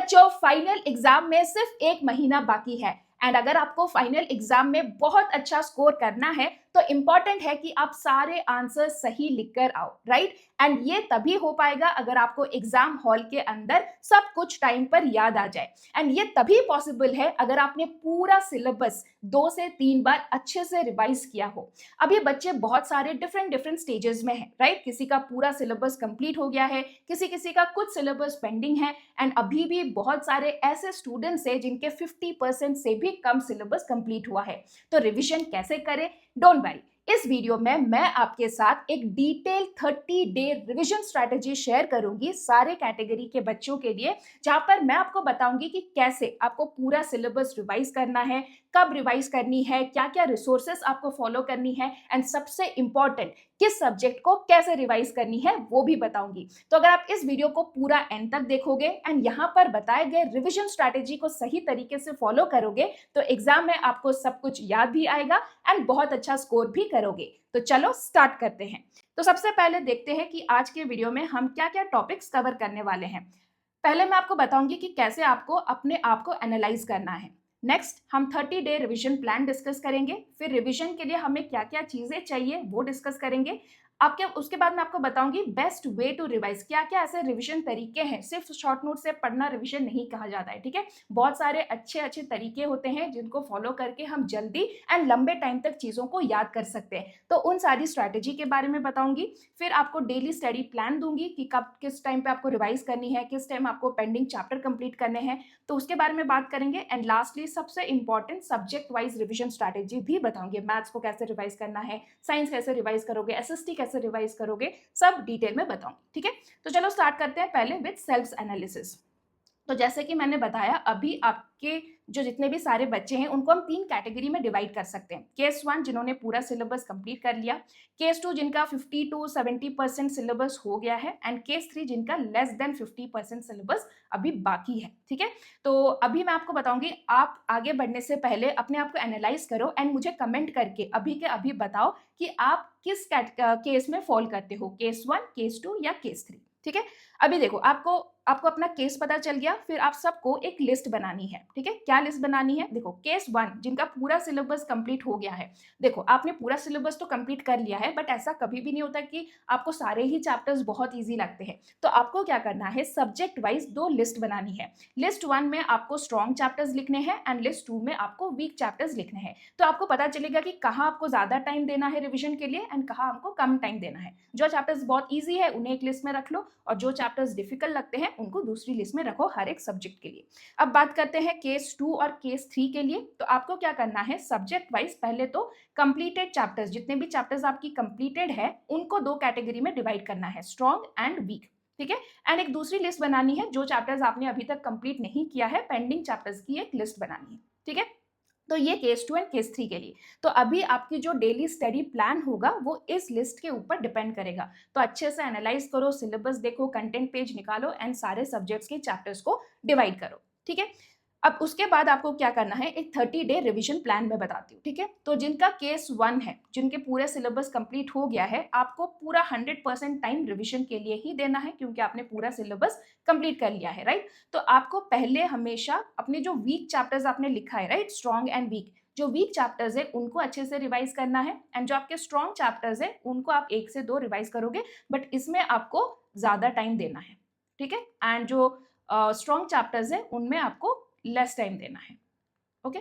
बच्चों, final exam में सिर्फ 1 महीना बाकी है एंड अगर आपको फाइनल एग्जाम में बहुत अच्छा स्कोर करना है तो इंपॉर्टेंट है कि आप सारे आंसर सही लिखकर आओ, राइट। एंड ये तभी हो पाएगा अगर आपको एग्जाम हॉल के अंदर सब कुछ टाइम पर याद आ जाए। एंड ये तभी पॉसिबल है अगर आपने पूरा सिलेबस 2 से 3 बार अच्छे से रिवाइज किया हो। अब ये बच्चे बहुत सारे डिफरेंट स्टेजेस में हैं, राइट। किसी का पूरा सिलेबस कंप्लीट हो गया है, किसी का कुछ सिलेबस पेंडिंग है एंड अभी भी बहुत सारे ऐसे स्टूडेंट्स हैं जिनके 50% से भी कम सिलेबस कंप्लीट हुआ है। तो रिवीजन कैसे करें? डोंट वरी, इस वीडियो में मैं आपके साथ एक detail 30 day revision strategy share करूंगी सारे कैटेगरी के बच्चों के लिए, जहां पर मैं आपको बताऊंगी कि कैसे आपको पूरा सिलेबस रिवाइज करना है, कब रिवाइज करनी है, क्या क्या रिसोर्सेस आपको फॉलो करनी है एंड सबसे इंपॉर्टेंट किस सब्जेक्ट को कैसे रिवाइज करनी है वो भी बताऊंगी। तो अगर आप इस वीडियो को पूरा एंड तक देखोगे एंड यहाँ पर बताए गए रिवीजन स्ट्रैटेजी को सही तरीके से फॉलो करोगे तो एग्जाम में आपको सब कुछ याद भी आएगा एंड बहुत अच्छा स्कोर भी करोगे। तो चलो स्टार्ट करते हैं। तो सबसे पहले देखते हैं कि आज के वीडियो में हम क्या क्या टॉपिक्स कवर करने वाले हैं। पहले मैं आपको बताऊंगी कि कैसे आपको अपने आप को एनालाइज करना है। नेक्स्ट हम 30 डे रिवीजन प्लान डिस्कस करेंगे। फिर रिवीजन के लिए हमें क्या क्या चीजें चाहिए वो डिस्कस करेंगे। आपके उसके बाद मैं आपको बताऊंगी बेस्ट वे टू रिवाइज, क्या क्या ऐसे रिवीजन तरीके हैं। सिर्फ शॉर्ट नोट से पढ़ना रिवीजन नहीं कहा जाता है, ठीक है। बहुत सारे अच्छे तरीके होते हैं जिनको फॉलो करके हम जल्दी एंड लंबे टाइम तक चीजों को याद कर सकते हैं। तो उन सारी स्ट्रैटेजी के बारे में बताऊंगी। फिर आपको डेली स्टडी प्लान दूंगी कि कब किस टाइम पे आपको रिवाइज करनी है, किस टाइम आपको पेंडिंग चैप्टर कंप्लीट करने हैं, तो उसके बारे में बात करेंगे। एंड लास्टली सबसे important subject wise revision strategy भी बताऊंगी। मैथ्स को कैसे रिवाइज करना है, साइंस कैसे रिवाइज करोगे, एसएसटी कैसे रिवाइज करोगे, सब डिटेल में बताऊंगी, ठीक है। तो चलो स्टार्ट करते हैं पहले विद सेल्फ एनालिसिस। तो जैसे कि मैंने बताया अभी आपके जो जितने भी सारे बच्चे हैं उनको हम 3 कैटेगरी में डिवाइड कर सकते हैं। केस 1 जिन्होंने पूरा सिलेबस कंप्लीट कर लिया, केस 2 जिनका 50 to 70% सिलेबस हो गया है एंड केस 3 जिनका लेस देन 50% सिलेबस अभी बाकी है, ठीक है। तो अभी मैं आपको बताऊंगी, आप आगे बढ़ने से पहले अपने आप को एनालाइज करो एंड मुझे कमेंट करके अभी के अभी बताओ कि आप किस केस में फॉल करते हो, केस 1, केस 2 या केस 3, ठीक है। अभी देखो आपको अपना केस पता चल गया। फिर आप सबको एक लिस्ट बनानी है, ठीक है। क्या लिस्ट बनानी है? देखो केस 1 जिनका पूरा सिलेबस कंप्लीट हो गया है, देखो आपने पूरा सिलेबस तो कंप्लीट कर लिया है बट ऐसा कभी भी नहीं होता कि आपको सारे ही चैप्टर्स बहुत इजी लगते हैं। तो आपको क्या करना है, सब्जेक्ट वाइज 2 लिस्ट बनानी है। लिस्ट 1 में आपको स्ट्रॉन्ग चैप्टर्स लिखने हैं एंड लिस्ट 2 में आपको वीक चैप्टर्स लिखने हैं। तो आपको पता चलेगा कि कहाँ आपको ज्यादा टाइम देना है रिविजन के लिए एंड कहाँ आपको कम टाइम देना है। जो चैप्टर्स बहुत ईजी है उन्हें एक लिस्ट में रख लो और जो चैप्टर्स डिफिकल्ट लगते हैं उनको दूसरी लिस्ट में रखो हर एक सब्जेक्ट के लिए। अब बात करते हैं केस 2 और केस 3 के लिए। तो आपको क्या करना है, सब्जेक्ट वाइज पहले तो कंप्लीटेड चैप्टर्स, जितने भी चैप्टर्स आपकी कंप्लीटेड है उनको 2 कैटेगरी में डिवाइड करना है, स्ट्रॉन्ग एंड वीक, ठीक है। एंड एक दूसरी लिस्ट बनानी है जो चैप्टर्स आपने अभी तक कंप्लीट नहीं किया है, पेंडिंग चैप्टर्स की एक लिस्ट बनानी है, ठीक है। तो ये केस 2 एंड केस 3 के लिए। तो अभी आपकी जो डेली स्टडी प्लान होगा वो इस लिस्ट के ऊपर डिपेंड करेगा। तो अच्छे से एनालाइज करो, सिलेबस देखो, कंटेंट पेज निकालो एंड सारे सब्जेक्ट्स के चैप्टर्स को डिवाइड करो, ठीक है। अब उसके बाद आपको क्या करना है, एक 30 डे रिवीजन प्लान में बताती हूँ, ठीक है। तो जिनका केस 1 है, जिनके पूरे सिलेबस कंप्लीट हो गया है, आपको पूरा 100% टाइम रिवीजन के लिए ही देना है क्योंकि आपने पूरा सिलेबस कंप्लीट कर लिया है, राइट। तो आपको पहले हमेशा अपने जो वीक चैप्टर्स आपने लिखा है, राइट, स्ट्रॉन्ग एंड वीक, जो वीक चैप्टर्स है उनको अच्छे से रिवाइज करना है एंड जो आपके स्ट्रॉन्ग चैप्टर्स है उनको आप 1 से 2 रिवाइज करोगे बट इसमें आपको ज्यादा टाइम देना है, ठीक है। एंड जो स्ट्रॉन्ग चैप्टर्स है उनमें आपको लेस टाइम देना है, okay.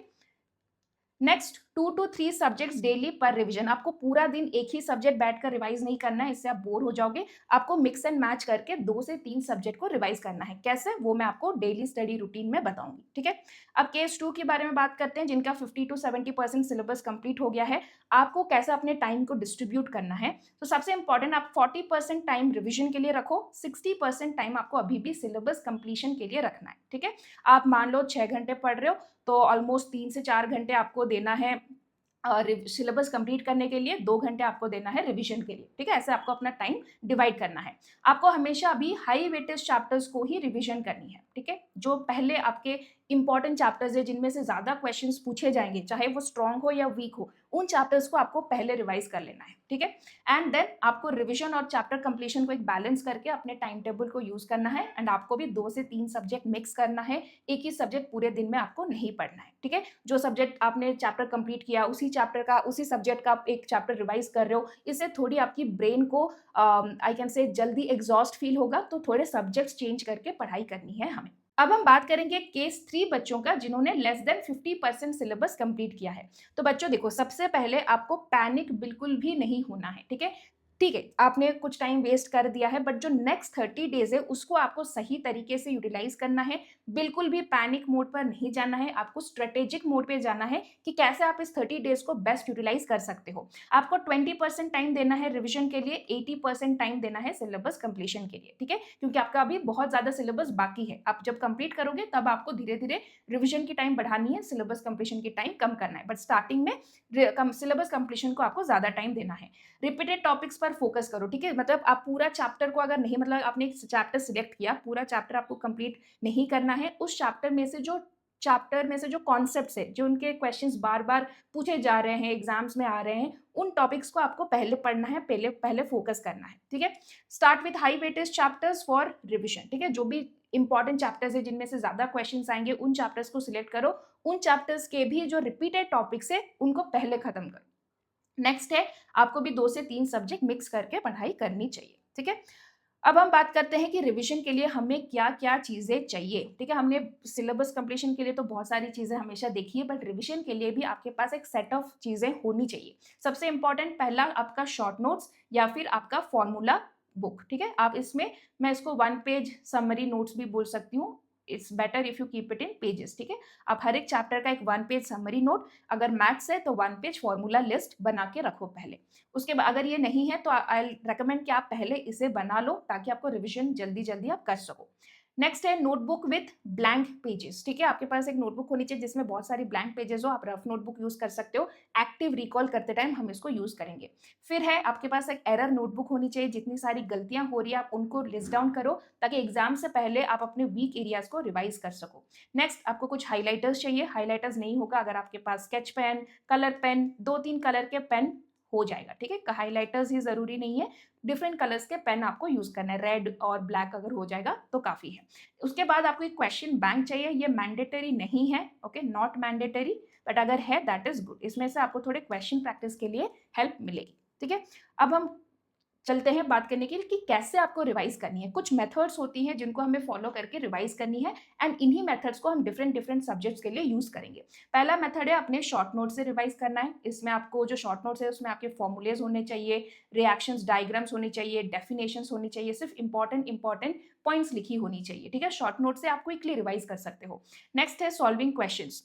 Next 2 to 3 subjects daily पर रिवीजन। आपको पूरा दिन एक ही सब्जेक्ट बैठकर रिवाइज नहीं करना है, इससे आप बोर हो जाओगे। आपको मिक्स एंड मैच करके 2 से 3 सब्जेक्ट को रिवाइज करना है। कैसे, वो मैं आपको डेली स्टडी रूटीन में बताऊंगी, ठीक है। अब केस 2 के बारे में बात करते हैं, जिनका 50 to 70% सिलेबस कंप्लीट हो गया है। आपको कैसे अपने टाइम को डिस्ट्रीब्यूट करना है। तो सबसे इंपॉर्टेंट, आप 40% टाइम रिविजन के लिए रखो, 60% टाइम आपको अभी भी सिलेबस कंप्लीशन के लिए रखना है, ठीक है। आप मान लो 6 घंटे पढ़ रहे हो तो ऑलमोस्ट 3 से 4 घंटे आपको देना है सिलेबस कंप्लीट करने के लिए, 2 घंटे आपको देना है रिवीजन के लिए, ठीक है। ऐसे आपको अपना टाइम डिवाइड करना है। आपको हमेशा अभी हाई वेटेज चैप्टर्स को ही रिवीजन करनी है, ठीक है। जो पहले आपके इंपॉर्टेंट चैप्टर्स है जिनमें से ज्यादा क्वेश्चंस पूछे जाएंगे, चाहे वो स्ट्रांग हो या वीक हो, उन चैप्टर्स को आपको पहले रिवाइज कर लेना है, ठीक है। एंड देन आपको रिविजन और चैप्टर कंप्लीशन को एक बैलेंस करके अपने टाइम टेबल को यूज करना है। एंड आपको भी 2 से 3 सब्जेक्ट मिक्स करना है, एक ही सब्जेक्ट पूरे दिन में आपको नहीं पढ़ना है, ठीक है। जो सब्जेक्ट आपने चैप्टर कंप्लीट किया उसी चैप्टर का, उसी सब्जेक्ट का आप एक चैप्टर रिवाइज कर रहे हो, इससे थोड़ी आपकी ब्रेन को आई कैन से जल्दी एग्जॉस्ट फील होगा, तो थोड़े सब्जेक्ट्स चेंज करके पढ़ाई करनी है हमें। अब हम बात करेंगे केस 3 बच्चों का जिन्होंने लेस देन 50% सिलेबस कंप्लीट किया है। तो बच्चों देखो, सबसे पहले आपको पैनिक बिल्कुल भी नहीं होना है, ठीक है। ठीक है, आपने कुछ टाइम वेस्ट कर दिया है, बट जो नेक्स्ट 30 डेज है उसको आपको सही तरीके से यूटिलाइज करना है। बिल्कुल भी पैनिक मोड पर नहीं जाना है, आपको स्ट्रेटेजिक मोड पे जाना है कि कैसे आप इस 30 डेज को बेस्ट यूटिलाइज कर सकते हो। आपको 20% टाइम देना है रिविजन के लिए, 80% टाइम देना है सिलेबस कंप्लीशन के लिए, ठीक है। क्योंकि आपका अभी बहुत ज्यादा सिलेबस बाकी है, आप जब कंप्लीट करोगे तब आपको धीरे धीरे रिविजन की टाइम बढ़ानी है, सिलेबस कंप्लीशन की टाइम कम करना है, बट स्टार्टिंग में सिलेबस कंप्लीशन को आपको ज्यादा टाइम देना है। रिपीटेड टॉपिक्स पर फोकस करो, ठीक है। मतलब आप पूरा चैप्टर को अगर नहीं, मतलब आपने एक चैप्टर सिलेक्ट किया, पूरा चैप्टर आपको कंप्लीट नहीं करना है, उस चैप्टर में से जो कॉन्सेप्ट्स है, जो उनके क्वेश्चंस बार बार पूछे जा रहे हैं, एग्जाम्स में आ रहे हैं, उन टॉपिक्स को आपको पहले पढ़ना है, पहले फोकस करना है, ठीक है। Start with high weightage chapters for revision, ठीक है। जो भी इंपॉर्टेंट चैप्टर्स है जिनमें से ज्यादा क्वेश्चंस आएंगे, उन चैप्टर्स को सिलेक्ट करो, उन चैप्टर्स के भी जो रिपीटेड टॉपिक्स है उनको पहले खत्म करो। नेक्स्ट है, आपको भी 2 से 3 सब्जेक्ट मिक्स करके पढ़ाई करनी चाहिए, ठीक है। अब हम बात करते हैं कि रिवीजन के लिए हमें क्या क्या चीजें चाहिए, ठीक है। हमने सिलेबस कंप्लीशन के लिए तो बहुत सारी चीजें हमेशा देखी है, बट रिवीजन के लिए भी आपके पास एक सेट ऑफ चीजें होनी चाहिए। सबसे इंपॉर्टेंट, पहला आपका शॉर्ट नोट्स या फिर आपका फॉर्मूला बुक, ठीक है। आप इसमें, मैं इसको 1 पेज समरी नोट्स भी बोल सकती हूँ, it's better if you keep it in pages, ठीक है। आप हर एक चैप्टर का एक 1 पेज समरी नोट, अगर मैथ्स है तो 1 पेज फॉर्मूला लिस्ट बना के रखो पहले। उसके बाद अगर ये नहीं है तो आई रेकमेंड कि आप पहले इसे बना लो, ताकि आपको रिविजन जल्दी जल्दी आप कर सको। नेक्स्ट है नोटबुक विथ ब्लैंक पेजेस, ठीक है। आपके पास एक नोटबुक होनी चाहिए जिसमें बहुत सारी ब्लैंक पेजेस हो, आप रफ नोटबुक यूज कर सकते हो, एक्टिव रिकॉल करते टाइम हम इसको यूज करेंगे। फिर है आपके पास एक एरर नोटबुक होनी चाहिए, जितनी सारी गलतियां हो रही है आप उनको लिस्ट डाउन करो, ताकि एग्जाम से पहले आप अपने वीक एरियाज को रिवाइज कर सको। नेक्स्ट आपको कुछ हाईलाइटर्स चाहिए, हाईलाइटर्स नहीं होगा अगर आपके पास sketch pen, colour pen, 2-3 colour के पेन हो जाएगा, ठीक है। हाईलाइटर्स ही जरूरी नहीं है, डिफरेंट कलर्स के पेन आपको यूज करना है, रेड और ब्लैक अगर हो जाएगा तो काफी है। उसके बाद आपको एक क्वेश्चन बैंक चाहिए, ये मैंडेटरी नहीं है, ओके, नॉट मैंडेटरी, बट अगर है दैट इज गुड, इसमें से आपको थोड़े क्वेश्चन प्रैक्टिस के लिए हेल्प मिलेगी, ठीक है। अब हम चलते हैं बात करने के लिए कि कैसे आपको रिवाइज करनी है। कुछ मेथड्स होती हैं जिनको हमें फॉलो करके रिवाइज करनी है, एंड इन्हीं मेथड्स को हम डिफरेंट डिफरेंट सब्जेक्ट्स के लिए यूज करेंगे। पहला मेथड है अपने शॉर्ट नोट से रिवाइज करना है। इसमें आपको जो शॉर्ट नोट्स है उसमें आपके फॉर्मूलेज होने चाहिए, रिएक्शंस डायग्राम्स होनी चाहिए, डेफिनेशंस होनी चाहिए, सिर्फ इंपॉर्टेंट पॉइंट्स लिखी होनी चाहिए, ठीक है। शॉर्ट नोट से आप क्विकली रिवाइज कर सकते हो। नेक्स्ट है सॉल्विंग क्वेश्चंस।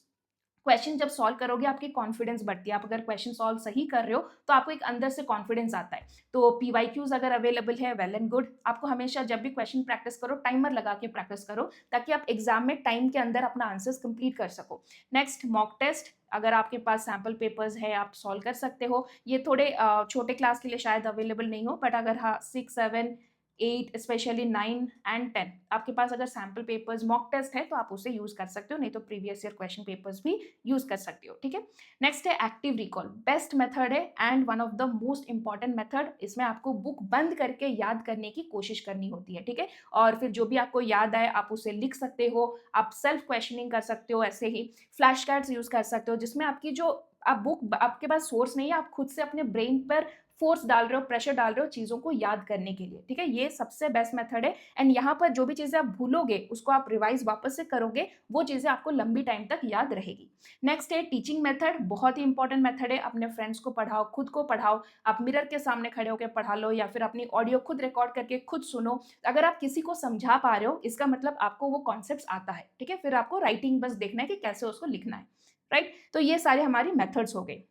क्वेश्चन जब सॉल्व करोगे आपकी कॉन्फिडेंस बढ़ती है, आप अगर क्वेश्चन सॉल्व सही कर रहे हो तो आपको एक अंदर से कॉन्फिडेंस आता है। तो पीवाईक्यूज अगर अवेलेबल है, वेल एंड गुड। आपको हमेशा जब भी क्वेश्चन प्रैक्टिस करो, टाइमर लगा के प्रैक्टिस करो, ताकि आप एग्जाम में टाइम के अंदर अपना आंसर्स कंप्लीट कर सको। नेक्स्ट मॉक टेस्ट, अगर आपके पास सैम्पल पेपर्स है आप सॉल्व कर सकते हो। ये थोड़े छोटे क्लास के लिए शायद अवेलेबल नहीं हो, बट अगर हाँ 6, 7, 8, स्पेशली 9 एंड 10 आपके पास अगर सैम्पल पेपर्स मॉक टेस्ट है तो आप उसे यूज कर सकते हो, नहीं तो प्रीवियस ईयर क्वेश्चन पेपर्स भी यूज कर सकते हो, ठीक है। नेक्स्ट है एक्टिव रिकॉल, बेस्ट मेथड है and one of the most important method. इसमें आपको बुक बंद करके याद करने की कोशिश करनी होती है, ठीक है। और फिर जो भी आपको याद आए आप उसे लिख सकते हो, आप सेल्फ क्वेश्चनिंग कर सकते हो, ऐसे ही फ्लैश कार्ड्स यूज कर सकते हो, जिसमें आपकी जो आप बुक, आपके पास सोर्स नहीं है, आप खुद से अपने ब्रेन पर फोर्स डाल रहे हो, प्रेशर डाल रहे हो चीजों को याद करने के लिए, ठीक है। ये सबसे बेस्ट मेथड है, एंड यहाँ पर जो भी चीजें आप भूलोगे उसको आप रिवाइज वापस से करोगे, वो चीजें आपको लंबी टाइम तक याद रहेगी। नेक्स्ट है टीचिंग मेथड, बहुत ही इंपॉर्टेंट मेथड है। अपने फ्रेंड्स को पढ़ाओ, खुद को पढ़ाओ, आप मिरर के सामने खड़े होकर पढ़ा लो, या फिर अपनी ऑडियो खुद रिकॉर्ड करके खुद सुनो। अगर आप किसी को समझा पा रहे हो इसका मतलब आपको वो कॉन्सेप्ट आता है, ठीक है। फिर आपको राइटिंग बस देखना है कि कैसे उसको लिखना है, राइट। तो ये सारे हमारी मेथड्स हो गए।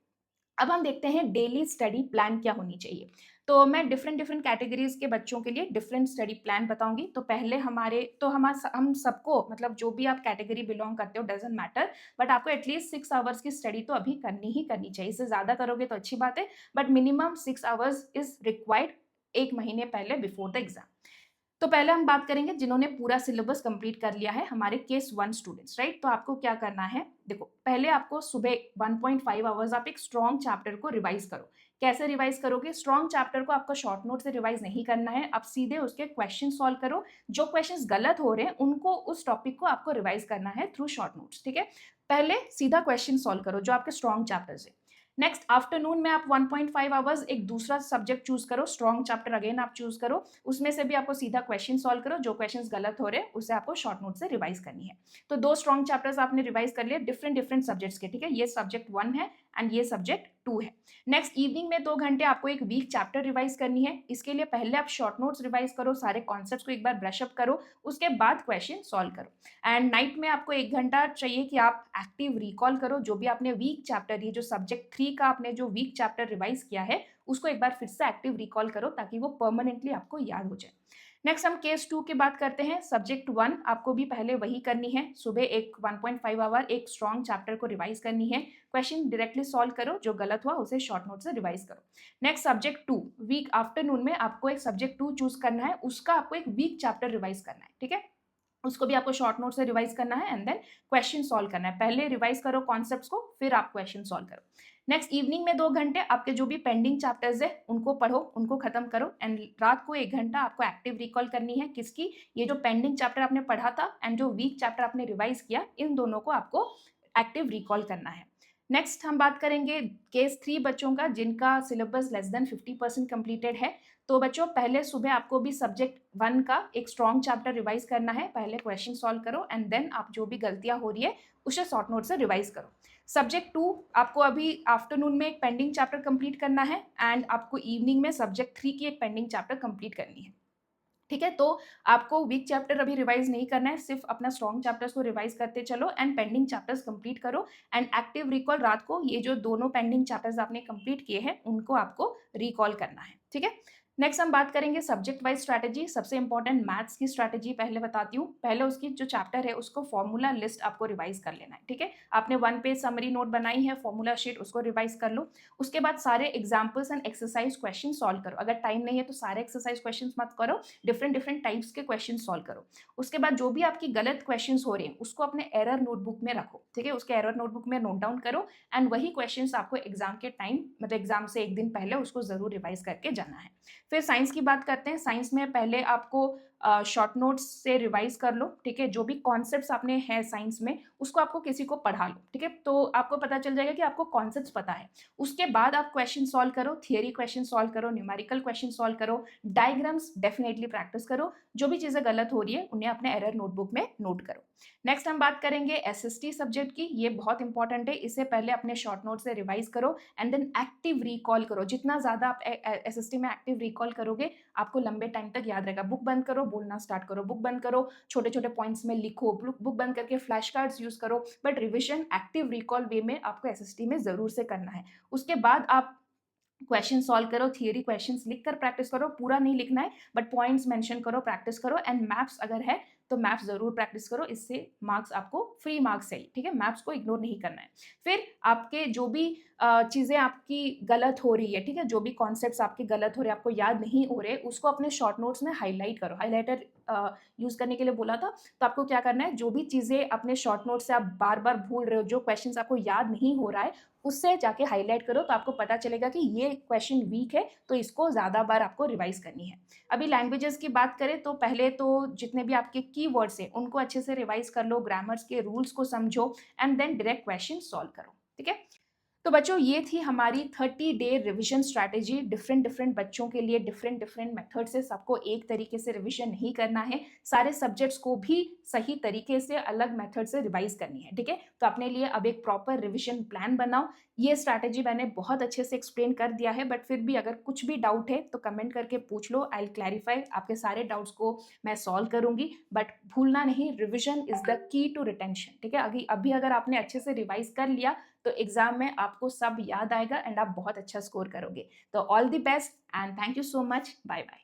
अब हम देखते हैं डेली स्टडी प्लान क्या होनी चाहिए। तो मैं डिफरेंट कैटेगरीज के बच्चों के लिए डिफरेंट स्टडी प्लान बताऊंगी। तो पहले हम सबको, मतलब जो भी आप कैटेगरी बिलोंग करते हो डजेंट मैटर, बट आपको एटलीस्ट 6 आवर्स की स्टडी तो अभी करनी ही करनी चाहिए। इससे ज़्यादा करोगे तो अच्छी बात है, but minimum 6 hours is required 1 महीने पहले बिफोर द एग्जाम। तो पहले हम बात करेंगे जिन्होंने पूरा सिलेबस कंप्लीट कर लिया है, हमारे केस 1 स्टूडेंट्स, राइट? तो आपको क्या करना है, देखो पहले आपको सुबह 1.5 आवर्स आप एक स्ट्रॉन्ग चैप्टर को रिवाइज करो। कैसे रिवाइज करोगे? स्ट्रॉन्ग चैप्टर को आपको शॉर्ट नोट से रिवाइज नहीं करना है, आप सीधे उसके क्वेश्चन सॉल्व करो। जो क्वेश्चंस गलत हो रहे हैं उनको, उस टॉपिक को आपको रिवाइज करना है थ्रू शॉर्ट नोट्स, ठीक है? पहले सीधा क्वेश्चन सॉल्व करो जो आपके स्ट्रॉन्ग चैप्टर्स है। नेक्स्ट आफ्टरनून में आप 1.5 आवर्स एक दूसरा सब्जेक्ट चूज करो, स्ट्रॉन्ग चैप्टर अगेन आप चूज करो, उसमें से भी आपको सीधा क्वेश्चन सॉल्व करो, जो क्वेश्चंस गलत हो रहे हैं उसे आपको शॉर्ट नोट से रिवाइज करनी है। तो 2 स्ट्रॉन्ग चैप्टर्स आपने रिवाइज कर लिए डिफरेंट डिफरेंट सब्जेक्ट्स के, ठीक है? ये सब्जेक्ट 1 है एंड ये सब्जेक्ट 2 है। नेक्स्ट इवनिंग में 2 घंटे आपको एक वीक चैप्टर रिवाइज करनी है। इसके लिए पहले आप शॉर्ट नोट्स रिवाइज करो, सारे कॉन्सेप्ट्स को एक बार ब्रश अप करो, उसके बाद क्वेश्चन सॉल्व करो। एंड नाइट में आपको 1 घंटा चाहिए कि आप एक्टिव रिकॉल करो, जो भी आपने वीक चैप्टर, ये जो सब्जेक्ट 3 का आपने जो वीक चैप्टर रिवाइज किया है उसको एक बार फिर से एक्टिव रिकॉल करो ताकि वो परमानेंटली आपको याद हो जाए। नेक्स्ट हम केस 2 की बात करते हैं। सब्जेक्ट 1 आपको भी पहले वही करनी है, सुबह एक 1.5 आवर एक स्ट्रॉन्ग चैप्टर को रिवाइज करनी है, क्वेश्चन डायरेक्टली सॉल्व करो, जो गलत हुआ उसे शॉर्ट नोट से रिवाइज करो। नेक्स्ट सब्जेक्ट 2 वीक आफ्टरनून में आपको एक सब्जेक्ट 2 चूज करना है, उसका आपको एक वीक चैप्टर रिवाइज करना है, ठीक है? उसको भी आपको शॉर्ट नोट से रिवाइज करना है एंड देन क्वेश्चन सॉल्व करना है। पहले रिवाइज करो कॉन्सेप्ट्स को, फिर आप क्वेश्चन सॉल्व करो। नेक्स्ट इवनिंग में 2 घंटे आपके जो भी पेंडिंग चैप्टर्स है उनको पढ़ो, उनको खत्म करो एंड रात को 1 घंटा आपको एक्टिव रिकॉल करनी है। किसकी? ये जो पेंडिंग चैप्टर आपने पढ़ा था एंड जो वीक चैप्टर आपने रिवाइज किया, इन दोनों को आपको एक्टिव रिकॉल करना है। नेक्स्ट हम बात करेंगे केस 3 बच्चों का जिनका सिलेबस लेस देन 50% कंप्लीटेड है। तो बच्चों पहले सुबह आपको भी सब्जेक्ट 1 का एक स्ट्रॉन्ग चैप्टर रिवाइज करना है, पहले क्वेश्चन सॉल्व करो एंड देन आप जो भी गलतियां हो रही है उसे शॉर्ट नोट से रिवाइज करो। सब्जेक्ट 2 आपको अभी आफ्टरनून में एक पेंडिंग चैप्टर कंप्लीट करना है एंड आपको इवनिंग में सब्जेक्ट 3 की एक पेंडिंग चैप्टर कंप्लीट करनी है, ठीक है? तो आपको वीक चैप्टर अभी रिवाइज नहीं करना है, सिर्फ अपना स्ट्रॉन्ग चैप्टर्स को रिवाइज करते चलो एंड पेंडिंग चैप्टर्स कंप्लीट करो एंड एक्टिव रिकॉल रात को ये जो दोनों पेंडिंग चैप्टर्स आपने कंप्लीट किए हैं उनको आपको रिकॉल करना है, ठीक है? नेक्स्ट हम बात करेंगे सब्जेक्ट वाइज स्ट्रैटेजी। सबसे इंपॉर्टेंट मैथ्स की स्ट्रैटेजी पहले बताती हूँ। पहले उसकी जो चैप्टर है उसको फॉर्मूला लिस्ट आपको रिवाइज कर लेना है, ठीक है? आपने 1 पेज समरी नोट बनाई है, फॉर्मूला शीट, उसको रिवाइज कर लो। उसके बाद सारे examples and exercise question solve करो। अगर टाइम नहीं है तो सारे एक्सरसाइज क्वेश्चन मत करो, डिफरेंट डिफरेंट टाइप्स के क्वेश्चन सॉल्व करो। उसके बाद जो भी आपकी गलत क्वेश्चन हो रहे हैं उसको अपने एरर नोटबुक में रखो, ठीक है? उसके एरर नोटबुक में नोट डाउन करो एंड वही क्वेश्चन आपको एग्जाम के टाइम, मतलब एग्जाम से 1 दिन पहले उसको जरूर रिवाइज करके जाना है। फिर साइंस की बात करते हैं। साइंस में पहले आपको शॉर्ट नोट्स से रिवाइज कर लो, ठीक है? जो भी कॉन्सेप्ट्स आपने हैं साइंस में उसको आपको किसी को पढ़ा लो, ठीक है? तो आपको पता चल जाएगा कि आपको कॉन्सेप्ट्स पता है। उसके बाद आप क्वेश्चन सॉल्व करो, थियरी क्वेश्चन सॉल्व करो, न्यूमेरिकल क्वेश्चन सॉल्व करो, डायग्राम्स डेफिनेटली प्रैक्टिस करो। जो भी चीज़ें गलत हो रही है उन्हें अपने एरर नोटबुक में नोट करो। नेक्स्ट हम बात करेंगे एसएसटी सब्जेक्ट की। ये बहुत इंपॉर्टेंट है, इसे पहले अपने शॉर्ट नोट से रिवाइज करो एंड देन एक्टिव रिकॉल करो। जितना ज़्यादा आप एसएसटी में एक्टिव रिकॉल करोगे आपको लंबे टाइम तक याद रहेगा। बुक बंद करो, बोलना स्टार्ट करो, बुक बंद करो, छोटे छोटे पॉइंट्स में लिखो, बुक बंद करके फ्लैश कार्ड्स यूज करो, बट रिविजन एक्टिव रिकॉल वे में आपको एसएसटी में जरूर से करना है। उसके बाद आप क्वेश्चन सॉल्व करो, थियरी क्वेश्चंस लिखकर प्रैक्टिस करो, पूरा नहीं लिखना है बट पॉइंट्स मेंशन करो, प्रैक्टिस करो एंड मैप्स अगर है तो मैप्स जरूर प्रैक्टिस करो, इससे मार्क्स आपको फ्री मार्क्स है, ठीक है? मैप्स को इग्नोर नहीं करना है। फिर आपके जो भी चीज़ें आपकी गलत हो रही है, ठीक है? जो भी कॉन्सेप्ट्स आपके गलत हो रहे हैं, आपको याद नहीं हो रहे, उसको अपने शॉर्ट नोट्स में हाईलाइट करो। हाईलाइटर यूज़ करने के लिए बोला था, तो आपको क्या करना है, जो भी चीज़ें अपने शॉर्ट नोट से आप बार बार भूल रहे हो, जो क्वेश्चंस आपको याद नहीं हो रहा है उससे जाके हाईलाइट करो, तो आपको पता चलेगा कि ये क्वेश्चन वीक है तो इसको ज़्यादा बार आपको रिवाइज करनी है। अभी लैंग्वेजेस की बात करें तो पहले तो जितने भी आपके कीवर्ड्स हैं उनको अच्छे से रिवाइज कर लो, ग्रामर्स के रूल्स को समझो and then direct question solve करो, ठीक है? तो बच्चों ये थी हमारी 30 day revision strategy. Different different बच्चों के लिए डिफरेंट डिफरेंट मेथड से, सबको एक तरीके से रिवीजन नहीं करना है, सारे सब्जेक्ट्स को भी सही तरीके से अलग मेथड से रिवाइज करनी है, ठीक है? तो अपने लिए अब एक प्रॉपर रिवीजन प्लान बनाओ। ये स्ट्रैटेजी मैंने बहुत अच्छे से एक्सप्लेन कर दिया है, बट फिर भी अगर कुछ भी डाउट है तो कमेंट करके पूछ लो, आई विल क्लैरिफाई। आपके सारे डाउट्स को मैं सॉल्व करूंगी, बट भूलना नहीं, revision is the key to retention, ठीक है? अभी अगर आपने अच्छे से रिवाइज कर लिया तो एग्जाम में आपको सब याद आएगा एंड आप बहुत अच्छा स्कोर करोगे। तो all the best and thank you so much, bye bye.